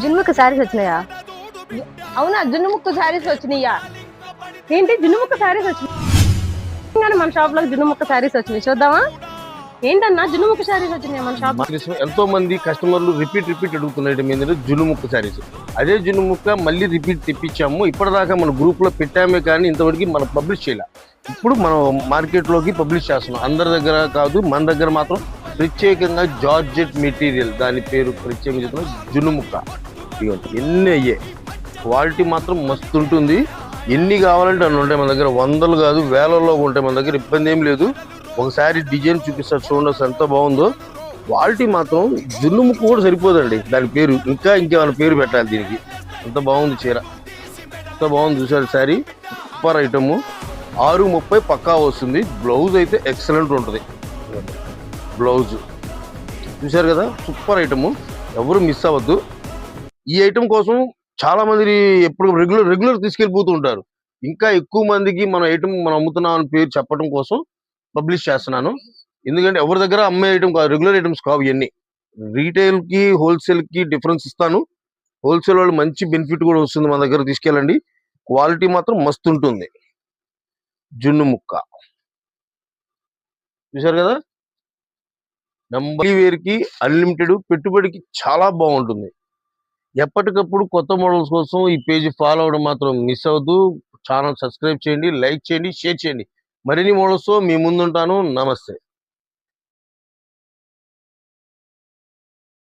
జున్ముక్క శారీస్ వచ్చినాయా? అవునా, జున్నుముక్క శారీస్ వచ్చినాయా? ఏంటి జున్నుముక్క శారీస్ వచ్చినాయి? మన షాప్ లో జున్నుముక్క శారీస్ వచ్చినాయి, చూద్దామా? ఏంటన్నా జున్నుముక్క శారీస్ వచ్చినాయి మన షాప్? ఎంతో మంది కస్టమర్లు రిపీట్ అడుగుతున్న ఏంటంటే జున్నుముక్క శారీస్. అదే జున్నుముక్క మళ్ళీ రిపీట్ తెప్పించాము. ఇప్పటిదాకా మన గ్రూప్ లో పెట్టామే కానీ ఇంతవరకు మనం పబ్లిష్ చేయాలి. ఇప్పుడు మనం మార్కెట్ లోకి పబ్లిష్ చేస్తున్నాం. అందరి దగ్గర కాదు, మన దగ్గర మాత్రం ప్రత్యేకంగా జార్జెట్ మెటీరియల్, దాని పేరు ప్రత్యేకంగా చెప్తున్నా జున్నుముక్క. ఎన్ని అయ్యే క్వాలిటీ మాత్రం మస్తు ఉంటుంది. ఎన్ని కావాలంటే అన్ని ఉంటాయి మన దగ్గర. వందలు కాదు, వేలలో ఉంటాయి మన దగ్గర. ఇబ్బంది ఏం లేదు. ఒకసారి డిజైన్ చూపిస్తారు చూడండి, అసలు ఎంత బాగుందో. క్వాలిటీ మాత్రం జున్నుముక్క కూడా సరిపోదండి, దాని పేరు ఇంకేమైనా పేరు పెట్టాలి దీనికి. అంత బాగుంది చీర, ఎంత బాగుంది చూసారు. Sari super item. 6:30 పక్కా వస్తుంది. బ్లౌజ్ అయితే ఎక్సలెంట్ ఉంటుంది. బ్లౌజ్ చూసారు కదా, సూపర్ ఐటమ్. ఎవరు మిస్ అవ్వద్దు. ఈ ఐటమ్ కోసం చాలా మంది ఎప్పుడు రెగ్యులర్ తీసుకెళ్ళిపోతూ ఉంటారు. ఇంకా ఎక్కువ మందికి మన ఐటమ్ మనం అమ్ముతున్నాం అని పేరు చెప్పడం కోసం పబ్లిష్ చేస్తున్నాను. ఎందుకంటే ఎవరి దగ్గర అమ్మే ఐటమ్ కాదు, రెగ్యులర్ ఐటమ్స్ కావు ఇవన్నీ. రీటైల్ కి హోల్సేల్ కి డిఫరెన్స్ ఇస్తాను. హోల్సేల్ వాళ్ళు మంచి బెనిఫిట్ కూడా వస్తుంది. మన దగ్గర తీసుకెళ్ళండి. క్వాలిటీ మాత్రం మస్తు ఉంటుంది. జున్నుముక్క చూసారు కదా, వేర్ కి అన్లిమిటెడ్, పెట్టుబడికి చాలా బాగుంటుంది. ఎప్పటికప్పుడు కొత్త మోడల్స్ కోసం ఈ పేజీ ఫాలో అవడం మాత్రం మిస్ అవ్వద్దు. ఛానల్ సబ్స్క్రైబ్ చేయండి, లైక్ చేయండి, షేర్ చేయండి. మరిన్ని మోడల్స్ తో మీ ముందుంటాను. నమస్తే.